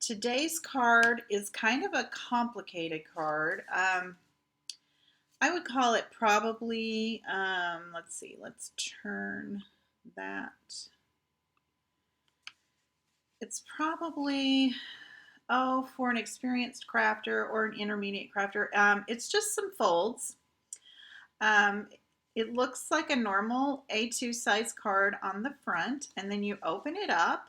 Today's card is kind of a complicated card. I would call it probably, let's see, let's turn that. It's probably, oh, for an experienced crafter or an intermediate crafter. It's just some folds. Um, it looks like a normal A2 size card on the front, and then you open it up,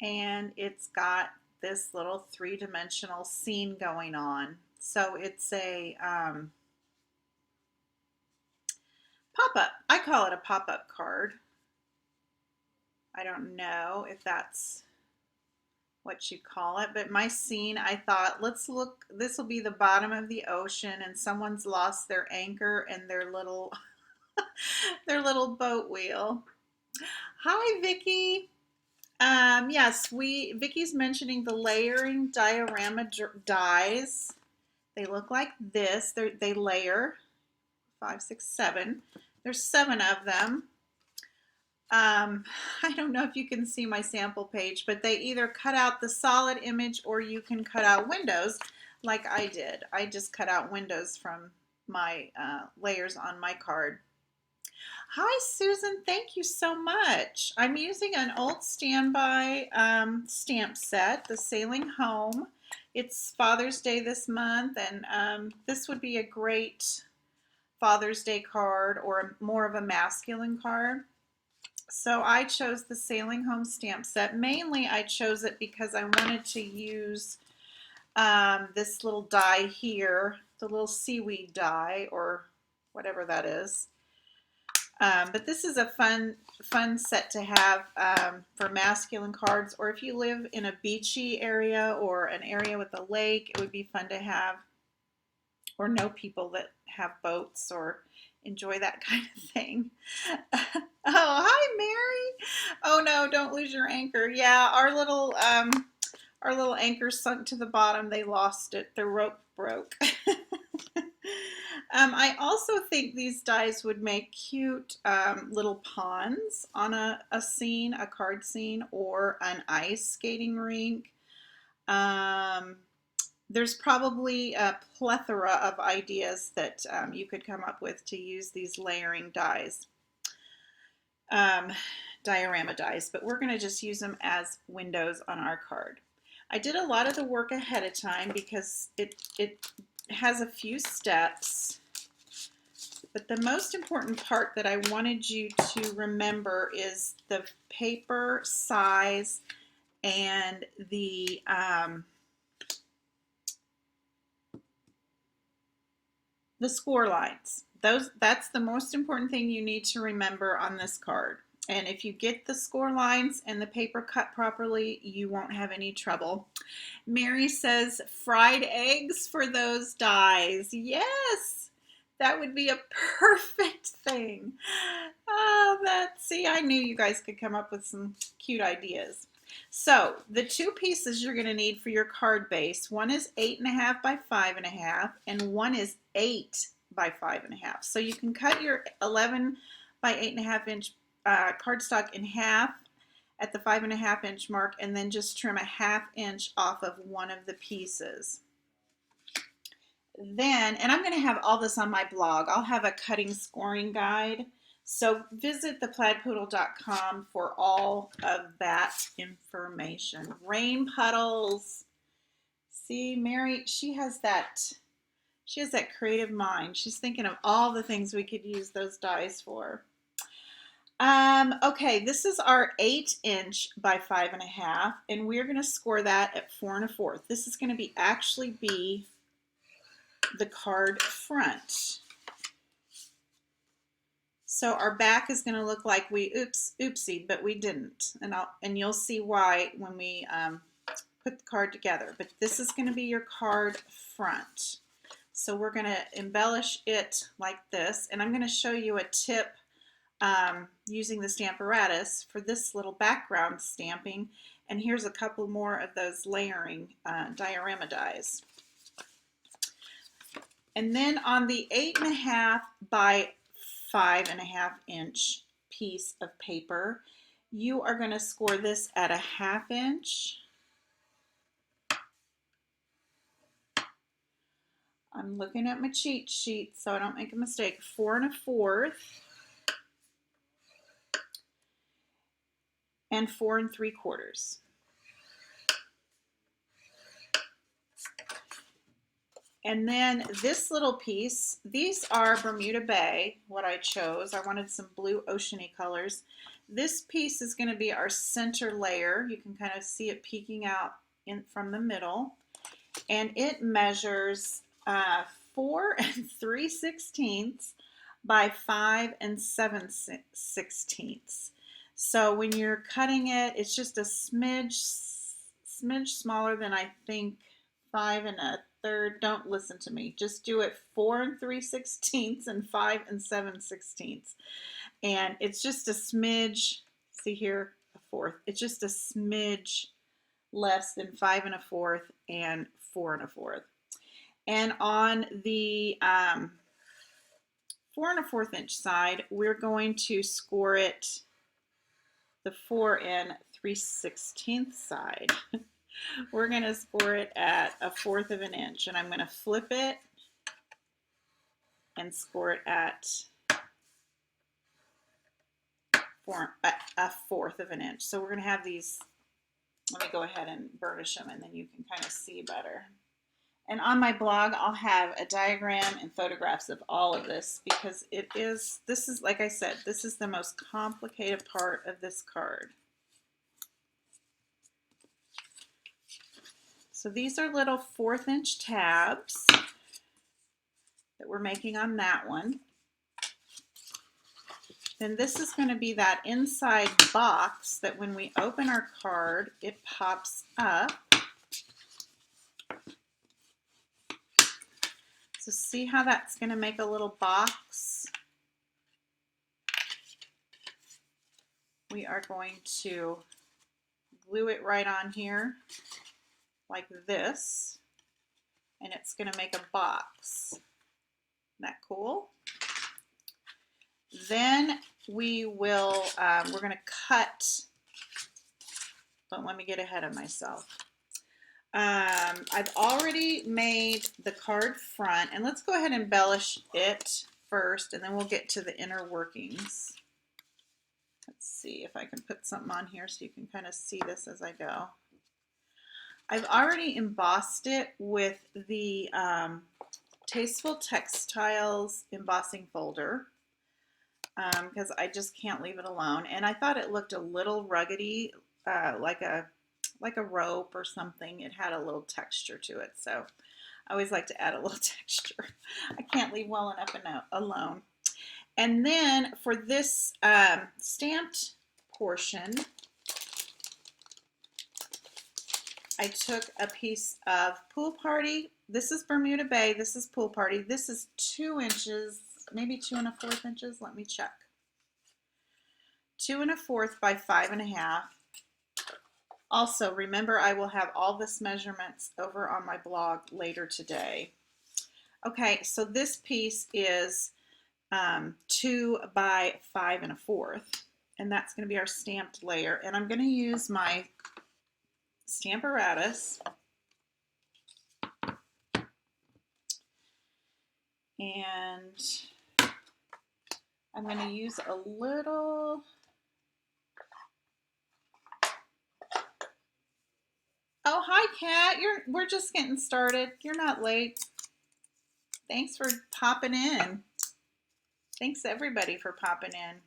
and it's got this little three-dimensional scene going on. So it's a pop-up. I call it a pop-up card. I don't know if that's what you call it, but my scene, I thought, let's look, this will be the bottom of the ocean and someone's lost their anchor and their little their little boat wheel. Hi, Vicky. Yes, Vicky's mentioning the layering diorama dies. They look like this. They layer 5, 6, 7. There's 7 of them. I don't know if you can see my sample page, but they either cut out the solid image or you can cut out windows like I did. I just cut out windows from my layers on my card. Hi, Susan. Thank you so much. I'm using an old standby stamp set, the Sailing Home. It's Father's Day this month, and this would be a great Father's Day card or more of a masculine card. So I chose the Sailing Home stamp set. Mainly I chose it because I wanted to use this little die here, the little seaweed die or whatever that is. But this is a fun set to have for masculine cards, or if you live in a beachy area or an area with a lake, it would be fun to have, or know people that have boats or enjoy that kind of thing. Oh, hi, Mary. Oh no, don't lose your anchor. Yeah, our little anchor sunk to the bottom. They lost it. The rope broke. I also think these dies would make cute little ponds on a scene, a card scene, or an ice skating rink. There's probably a plethora of ideas that you could come up with to use these layering dies, diorama dies, but we're going to just use them as windows on our card. I did a lot of the work ahead of time because it has a few steps, but the most important part that I wanted you to remember is the paper size and the score lines. That's the most important thing you need to remember on this card. And if you get the score lines and the paper cut properly, you won't have any trouble. Mary says fried eggs for those dies. Yes, that would be a perfect thing. Oh, see, I knew you guys could come up with some cute ideas. So the two pieces you're going to need for your card base, one is 8.5 by 5.5 and one is 8 by 5.5. So you can cut your 11 by 8.5 inch cardstock in half at the 5.5 inch mark, and then just trim a 1/2 inch off of one of the pieces. Then, and I'm going to have all this on my blog, I'll have a cutting scoring guide. So visit theplaidpoodle.com for all of that information. Rain puddles. See, Mary, she has that creative mind. She's thinking of all the things we could use those dies for. Okay, this is our 8 inch by 5.5, and we're going to score that at 4 1/4. This is going to actually be the card front. So our back is going to look like we oopsied, but we didn't, and you'll see why when we put the card together. But this is going to be your card front. So we're going to embellish it like this, and I'm going to show you a tip using the Stamparatus for this little background stamping. And here's a couple more of those layering diorama dies. And then on the 8.5 by 5.5 inch piece of paper, you are going to score this at a 1/2 inch I'm looking at my cheat sheet so I don't make a mistake. 4 1/4 and 4 3/4. And then this little piece, these are Bermuda Bay, what I chose. I wanted some blue oceany colors. This piece is going to be our center layer. You can kind of see it peeking out in from the middle. And it measures 4 3/16 by 5 7/16. So when you're cutting it, it's just a smidge smaller than I think 5 1/3. Don't listen to me. Just do it 4 3/16 and 5 7/16. And it's just a smidge, see here, a fourth. It's just a smidge less than 5 1/4 and 4 1/4. And on the 4 1/4 inch side, we're going to score it the 4 3/16 side. We're going to score it at 1/4 of an inch, and I'm going to flip it and score it at a 1/4 of an inch. So we're going to have these. Let me go ahead and burnish them, and then you can kind of see better. And on my blog, I'll have a diagram and photographs of all of this, because this is, like I said, this is the most complicated part of this card. So these are little 1/4 inch tabs that we're making on that one. Then this is going to be that inside box that when we open our card, it pops up. So see how that's going to make a little box? We are going to glue it right on here like this, and it's going to make a box. Isn't that cool? Then we will, we're going to cut, don't let me get ahead of myself. I've already made the card front, and let's go ahead and embellish it first, and then we'll get to the inner workings. Let's see if I can put something on here so you can kind of see this as I go. I've already embossed it with the Tasteful Textiles embossing folder, because I just can't leave it alone. And I thought it looked a little ruggedy, like a rope or something. It had a little texture to it, so I always like to add a little texture. I can't leave well enough alone. And then for this stamped portion, I took a piece of Pool Party. This is Bermuda Bay. This is Pool Party. This is 2 inches, maybe 2 1/4 inches. Let me check. 2 1/4 by 5 1/2. Also, remember, I will have all this measurements over on my blog later today. Okay, so this piece is 2 by 5 1/4, and that's going to be our stamped layer. And I'm going to use my Stamparatus, and I'm going to use a little. Oh, hi, Kat. We're just getting started. You're not late. Thanks for popping in. Thanks everybody for popping in.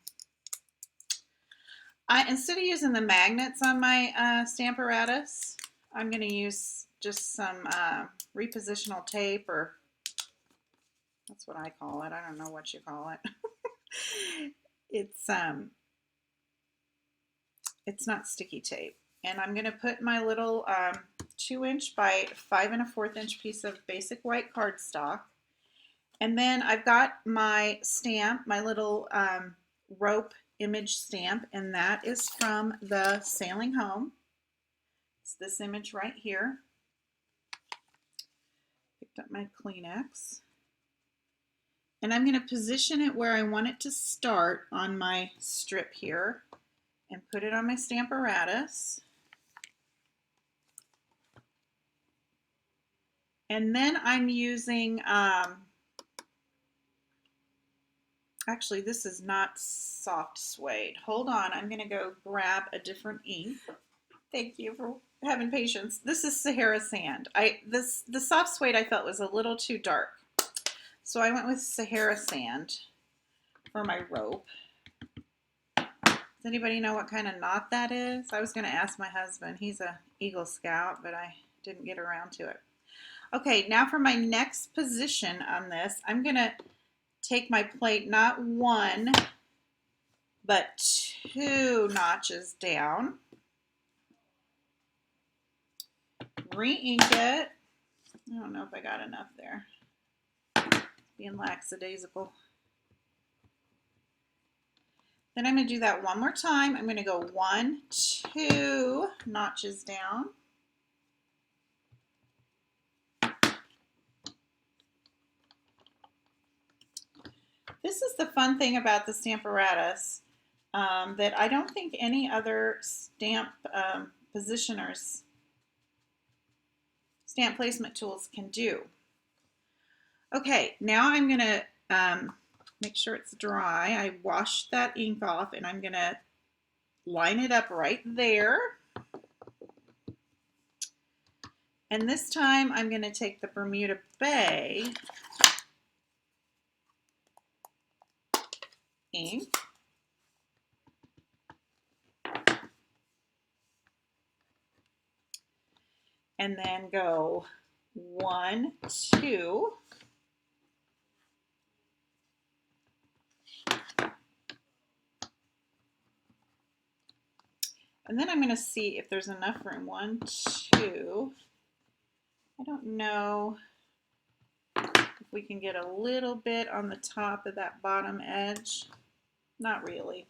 Instead of using the magnets on my Stamparatus, I'm going to use just some repositional tape, or that's what I call it. I don't know what you call it. It's not sticky tape. And I'm going to put my little 2 inch by 5 1/4 inch piece of basic white cardstock. And then I've got my stamp, my little rope image stamp, and that is from the Sailing Home. It's this image right here. Picked up my Kleenex. And I'm going to position it where I want it to start on my strip here and put it on my Stamparatus. And then I'm using, actually this is not soft suede. Hold on, I'm gonna go grab a different ink. Thank you for having patience. This is Sahara Sand. The soft suede I felt was a little too dark. So I went with Sahara Sand for my rope. Does anybody know what kind of knot that is? I was gonna ask my husband. He's a Eagle Scout, but I didn't get around to it. Okay, now for my next position on this, I'm gonna take my plate not one, but 2 notches down. Re-ink it. I don't know if I got enough there. Being lackadaisical. Then I'm going to do that one more time. I'm going to go 1, 2 notches down. This is the fun thing about the Stamparatus that I don't think any other stamp positioners, stamp placement tools can do. Okay, now I'm going to make sure it's dry. I washed that ink off and I'm going to line it up right there. And this time I'm going to take the Bermuda Bay ink and then go 1, 2. And then I'm going to see if there's enough room. 1, 2. I don't know if we can get a little bit on the top of that bottom edge. Not really.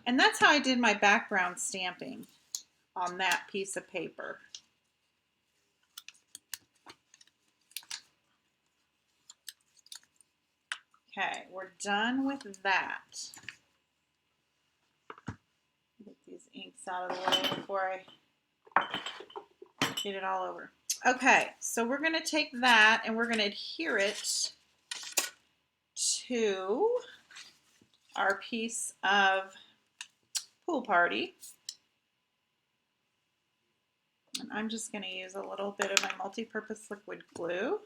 And that's how I did my background stamping on that piece of paper. Okay, we're done with that. Get these inks out of the way before I get it all over. Okay, so we're going to take that and we're going to adhere it to our piece of Pool Party. And I'm just going to use a little bit of my multi-purpose liquid glue.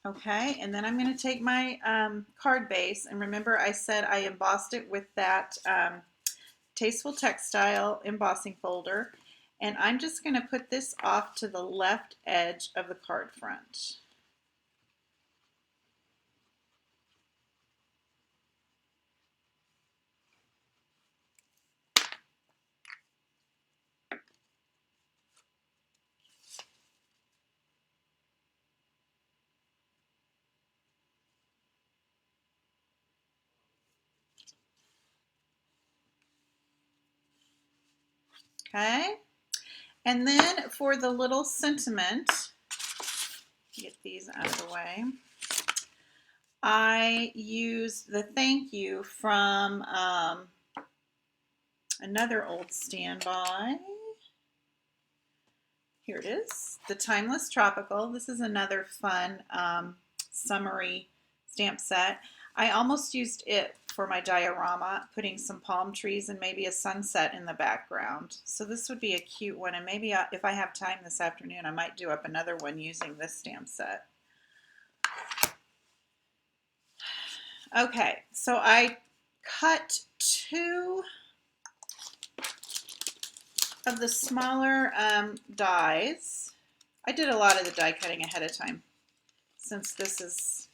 Okay, and then I'm going to take my card base, and remember I said I embossed it with that Tasteful Textile embossing folder, and I'm just going to put this off to the left edge of the card front. Okay, and then for the little sentiment, get these out of the way, I used the thank you from another old standby. Here it is, the Timeless Tropical. This is another fun summery stamp set. I almost used it for my diorama, putting some palm trees and maybe a sunset in the background. So this would be a cute one, and maybe if I have time this afternoon, I might do up another one using this stamp set. Okay, so I cut 2 of the smaller dies. I did a lot of the die cutting ahead of time since this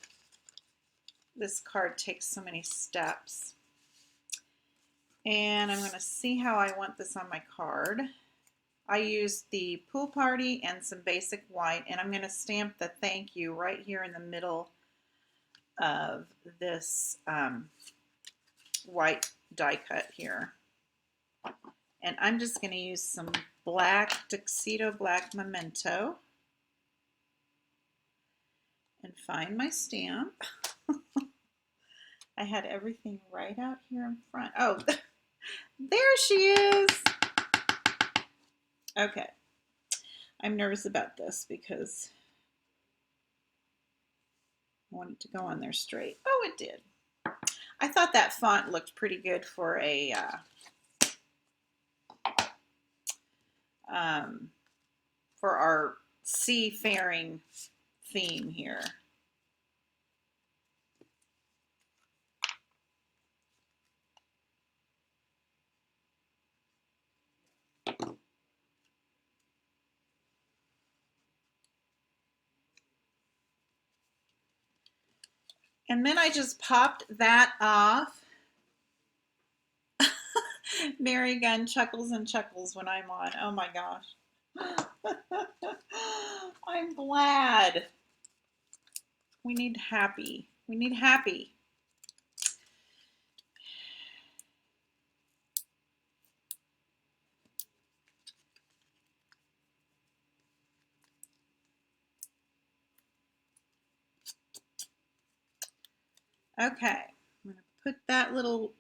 card takes so many steps. And I'm going to see how I want this on my card. I used the Pool Party and some basic white, and I'm going to stamp the thank you right here in the middle of this white die cut here. And I'm just going to use some black, Tuxedo Black Memento and find my stamp. I had everything right out here in front. Oh, there she is. Okay. I'm nervous about this because I want it to go on there straight. Oh, it did. I thought that font looked pretty good for a for our seafaring theme here. And then I just popped that off. Mary Gunn chuckles and chuckles when I'm on. Oh my gosh. I'm glad. We need happy. We need happy. Okay, I'm going to put that little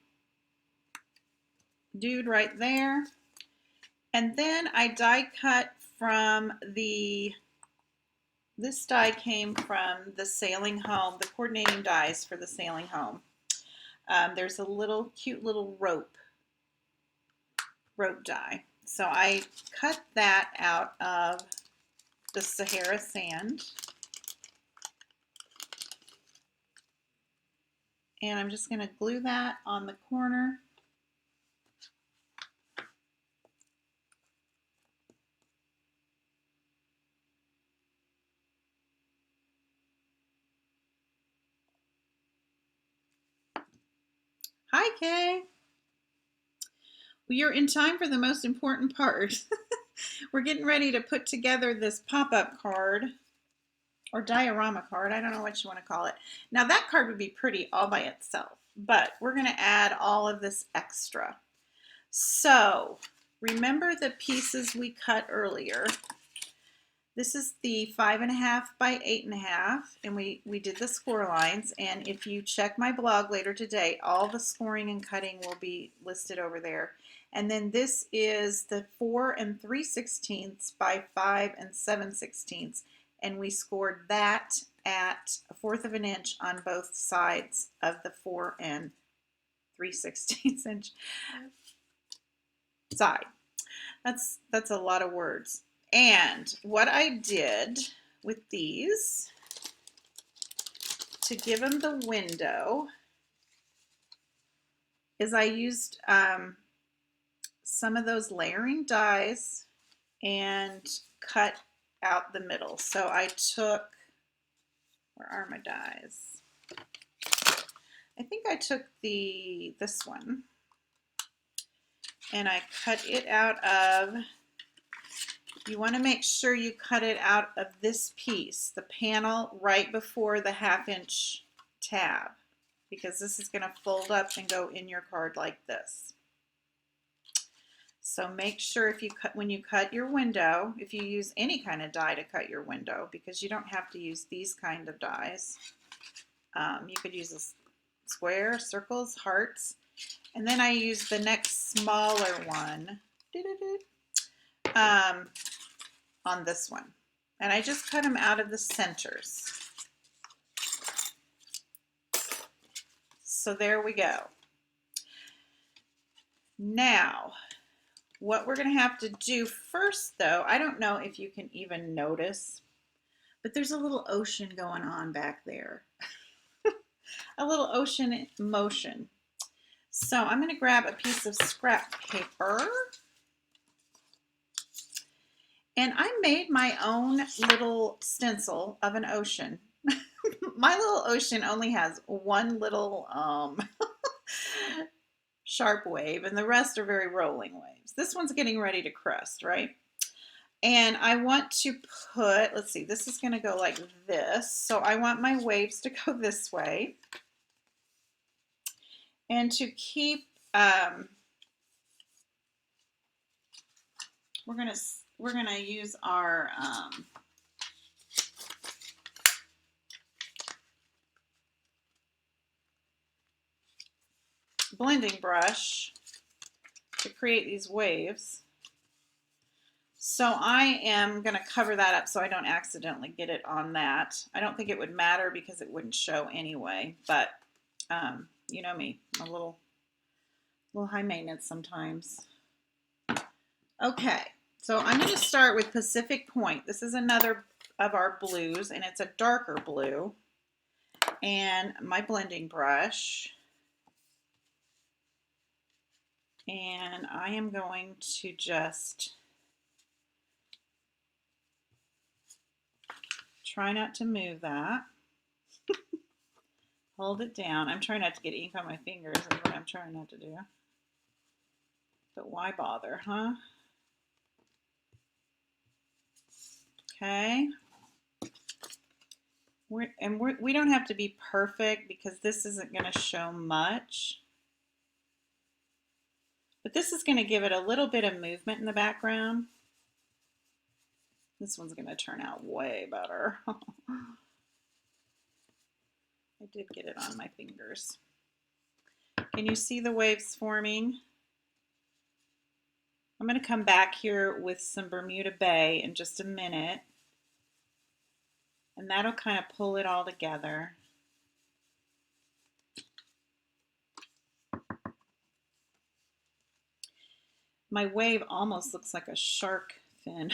dude right there. And then I die cut from this die came from the Sailing Home, the coordinating dies for the Sailing Home. There's a little cute little rope die. So I cut that out of the Sahara sand. And I'm just going to glue that on the corner. Hi, Kay. Well, you're in time for the most important part. We're getting ready to put together this pop-up card or diorama card. I don't know what you want to call it. Now that card would be pretty all by itself, but we're going to add all of this extra. So remember the pieces we cut earlier. This is the 5.5 by 8.5, and we did the score lines. And if you check my blog later today, all the scoring and cutting will be listed over there. And then this is the 4 3/16 by 5 7/16, and we scored that at 1/4 of an inch on both sides of the 4 3/16 inch side. That's a lot of words. And what I did with these to give them the window is I used some of those layering dies and cut out the middle. So I took, where are my dies? I think I took this one and I cut it out of, you want to make sure you cut it out of this piece, the panel right before the 1/2 inch tab, because this is going to fold up and go in your card like this. So make sure if you cut, when you cut your window, if you use any kind of die to cut your window, because you don't have to use these kind of dies. You could use a square, circles, hearts, and then I use the next smaller one. On this one, and I just cut them out of the centers. So there we go. Now what we're going to have to do first, though, I don't know if you can even notice, but there's a little ocean going on back there. A little ocean in motion. So I'm going to grab a piece of scrap paper. And I made my own little stencil of an ocean. My little ocean only has one little sharp wave, and the rest are very rolling waves. This one's getting ready to crest, right? And I want to put, let's see, this is going to go like this. So I want my waves to go this way. And to keep we're gonna use our blending brush to create these waves. So I am going to cover that up so I don't accidentally get it on that. I don't think it would matter because it wouldn't show anyway, but you know me, I'm a little high maintenance sometimes. Okay, so I'm going to start with Pacific Point. This is another of our blues, and it's a darker blue. And my blending brush. And I am going to just try not to move that. Hold it down. I'm trying not to get ink on my fingers. Is what I'm trying not to do. But why bother, huh? Okay. We don't have to be perfect because this isn't going to show much. But this is going to give it a little bit of movement in the background. This one's going to turn out way better. I did get it on my fingers. Can you see the waves forming? I'm going to come back here with some Bermuda Bay in just a minute. And that'll kind of pull it all together. My wave almost looks like a shark fin.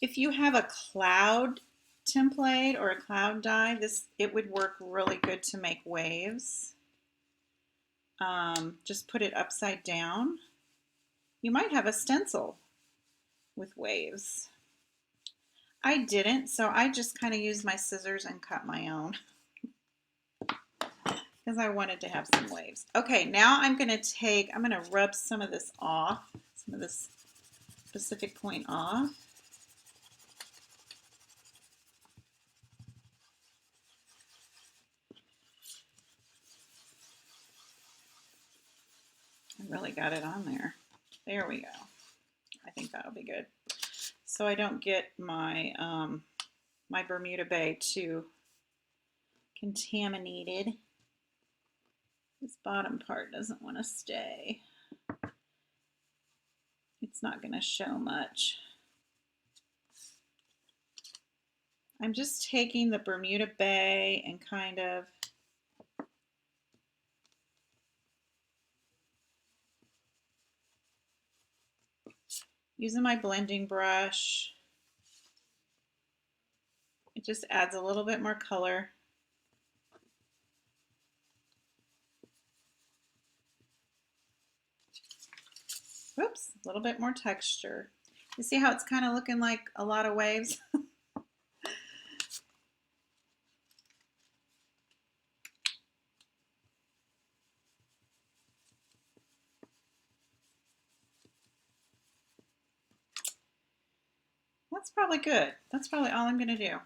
If you have a cloud template or a cloud die, it would work really good to make waves. Just put it upside down. You might have a stencil with waves. I didn't, so I just kind of used my scissors and cut my own because I wanted to have some waves. Okay, now I'm going to rub some of this off, some of this Pacific Point off. I really got it on there. There we go. I think that'll be good. So I don't get my my Bermuda Bay too contaminated. This bottom part doesn't want to stay. It's not going to show much. I'm just taking the Bermuda Bay and kind of using my blending brush. It just adds a little bit more color. Whoops, a little bit more texture. You see how it's kind of looking like a lot of waves? That's probably good. That's probably all I'm going to do.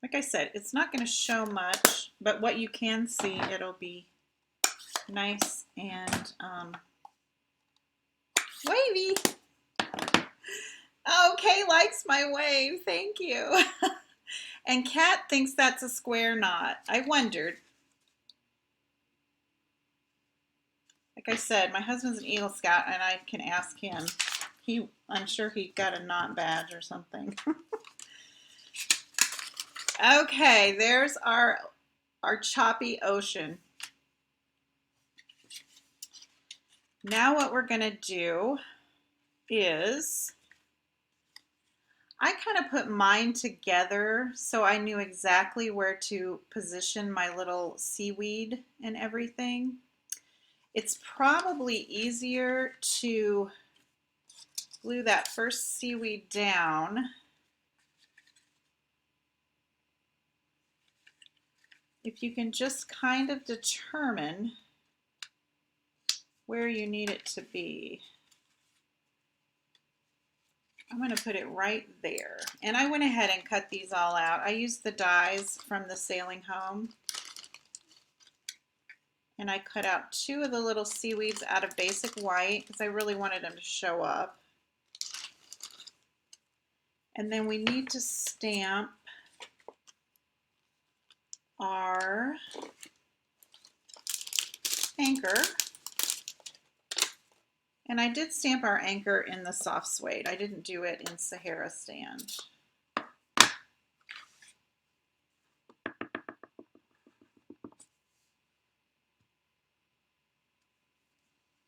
Like I said, it's not going to show much, but what you can see, it'll be nice and wavy. Oh, Kay likes my wave. Thank you. And Kat thinks that's a square knot. I wondered. Like I said, my husband's an Eagle Scout, and I can ask him. I'm sure he got a knot badge or something. Okay, there's our choppy ocean. Now what we're going to do is, I kind of put mine together so I knew exactly where to position my little seaweed and everything. It's probably easier to glue that first seaweed down. If you can just kind of determine where you need it to be. I'm going to put it right there. And I went ahead and cut these all out. I used the dies from the sailing home. And I cut out 2 of the little seaweeds out of basic white because I really wanted them to show up. And then we need to stamp our anchor. And I did stamp our anchor in the soft suede. I didn't do it in Sahara Stand.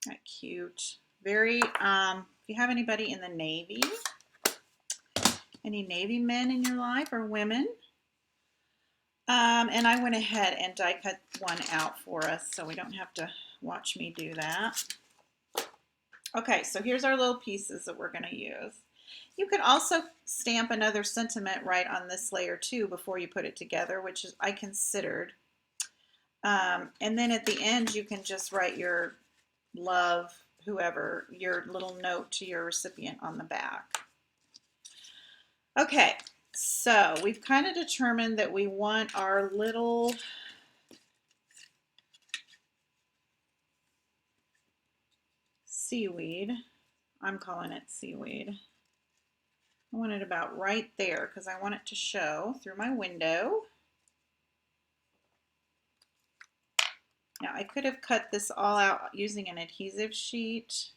That cute. Very, if you have anybody in the Navy, any Navy men in your life or women, and I went ahead and die cut one out for us so we don't have to watch me do that. Okay, so here's our little pieces that we're going to use. You could also stamp another sentiment right on this layer too before you put it together, which is I considered. And then at the end you can just write your love, whoever, your little note to your recipient on the back. Okay, so we've kind of determined that we want our little seaweed. I'm calling it seaweed. I want it about right there because I want it to show through my window. Now I could have cut this all out using an adhesive sheet,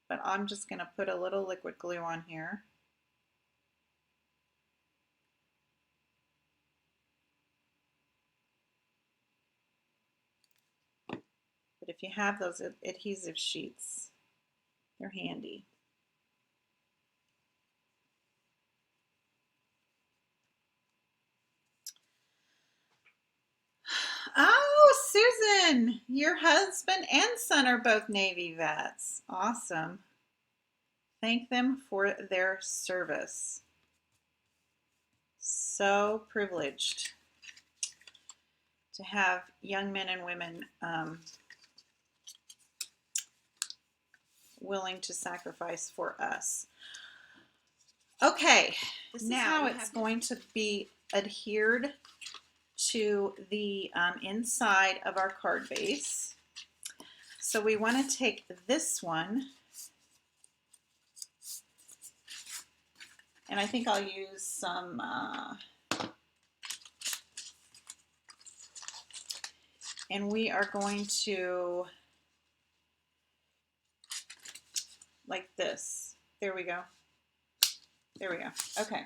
but I'm just going to put a little liquid glue on here. But if you have those adhesive sheets, they're handy. Oh, Susan, your husband and son are both Navy vets. Awesome. Thank them for their service. So privileged to have young men and women willing to sacrifice for us. Okay, this is how it's going to be adhered to the inside of our card base. So we want to take this one, and I think I'll use some and we are going to, like this. There we go. There we go. Okay.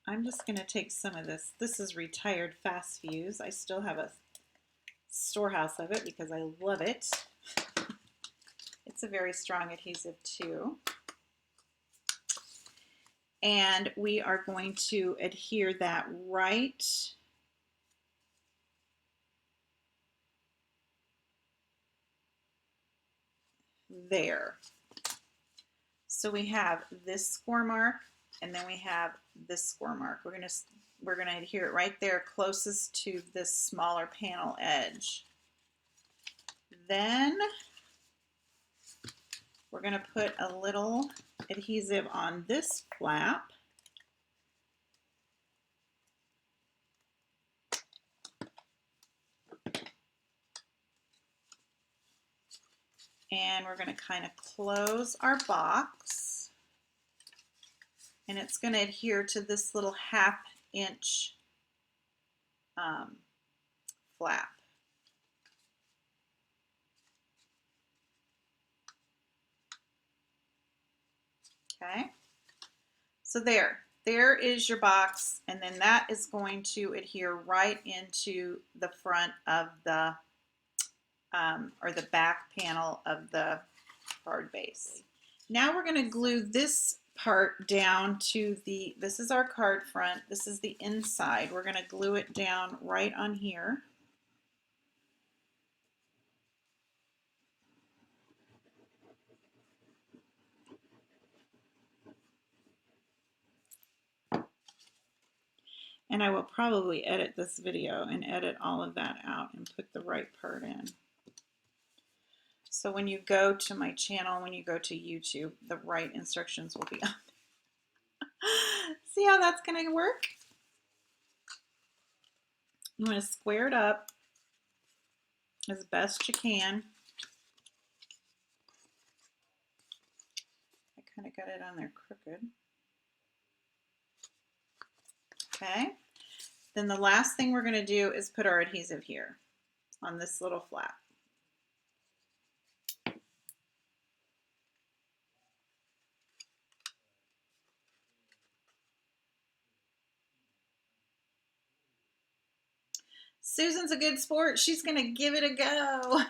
I'm just going to take some of this. This is retired fast fuse. I still have a storehouse of it because I love it. It's a very strong adhesive too. And we are going to adhere that right there. So we have this score mark, and then we have this score mark. We're gonna adhere it right there, closest to this smaller panel edge. Then we're gonna put a little adhesive on this flap. And we're going to kind of close our box, and it's going to adhere to this little 1/2 inch flap. Okay, so there is your box, and then that is going to adhere right into the front of the or the back panel of the card base. Now we're going to glue this part down to the, this is our card front, this is the inside. We're going to glue it down right on here. And I will probably edit this video and edit all of that out and put the right part in. So when you go to my channel, when you go to YouTube, the right instructions will be on. See how that's going to work? You want to square it up as best you can. I kind of got it on there crooked. Okay. Then the last thing we're going to do is put our adhesive here on this little flap. Susan's a good sport. She's going to give it a go.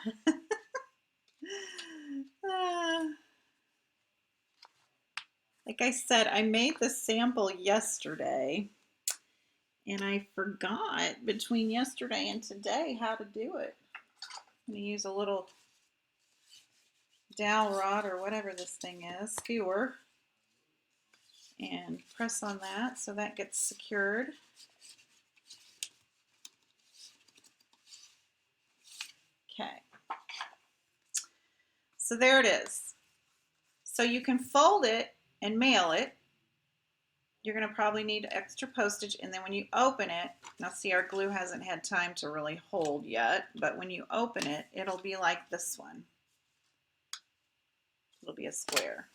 Like I said, I made the sample yesterday, and I forgot between yesterday and today how to do it. I'm going to use a little dowel rod or whatever this thing is, skewer, and press on that so that gets secured. Okay. So there it is. So you can fold it and mail it. You're going to probably need extra postage, and then when you open it, now see our glue hasn't had time to really hold yet, but when you open it, it'll be like this one. It'll be a square.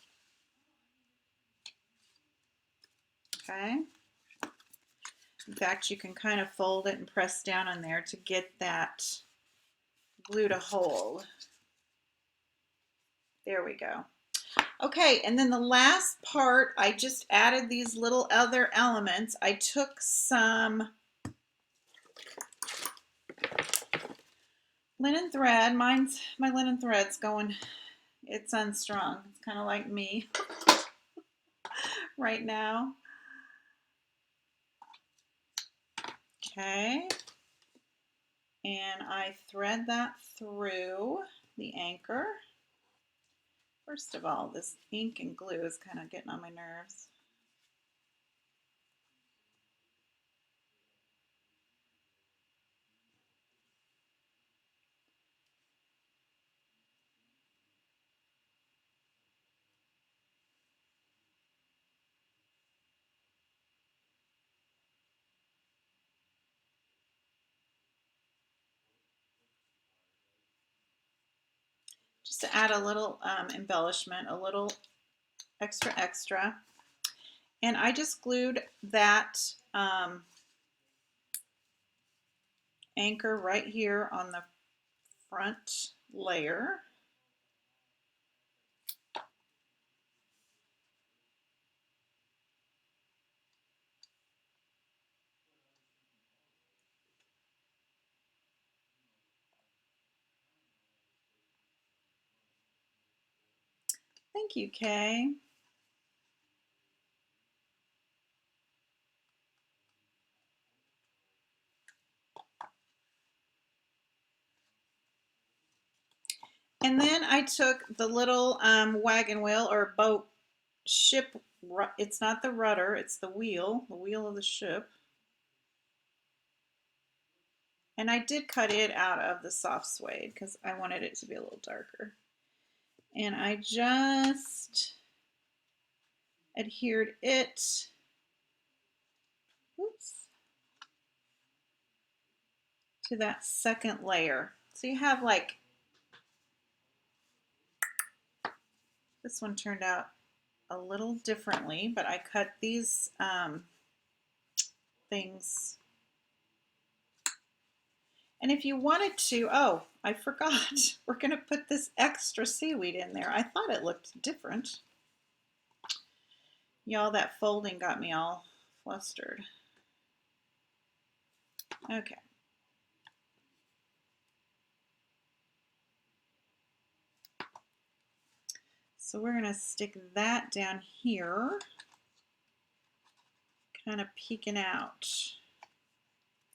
Okay. In fact, you can kind of fold it and press down on there to get that glue to hold. There we go. Okay, and then the last part, I just added these little other elements. I took some linen thread. My linen thread's going, it's unstrung. It's kind of like me right now. Okay, and I thread that through the anchor. First of all, this ink and glue is kind of getting on my nerves. Just to add a little embellishment, a little extra. And I just glued that anchor right here on the front layer. Thank you, Kay. And then I took the little wagon wheel or boat ship. It's not the rudder, it's the wheel of the ship. And I did cut it out of the soft suede because I wanted it to be a little darker. And I just adhered it, oops, to that second layer. So you have like, this one turned out a little differently, but I cut these things. And if you wanted to, oh, I forgot, we're going to put this extra seaweed in there. I thought it looked different. Y'all, that folding got me all flustered. Okay. So we're going to stick that down here, kind of peeking out.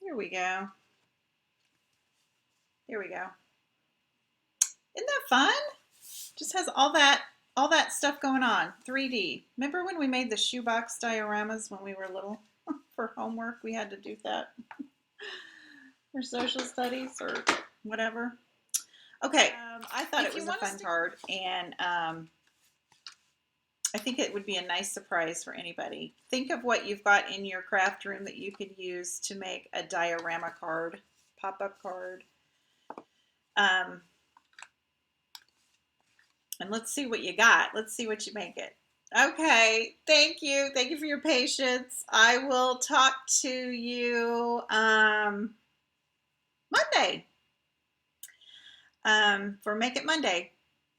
There we go. There we go. Isn't that fun? Just has all that stuff going on. 3D. Remember when we made the shoebox dioramas when we were little? For homework, we had to do that. For social studies or whatever. Okay, I thought it was a fun card, and I think it would be a nice surprise for anybody. Think of what you've got in your craft room that you could use to make a diorama card, pop-up card. And let's see what you got. Let's see what you make it. Okay, thank you. Thank you for your patience. I will talk to you Monday for Make It Monday.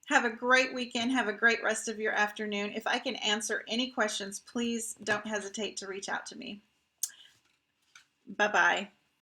Have a great weekend. Have a great rest of your afternoon. If I can answer any questions, please don't hesitate to reach out to me. Bye-bye.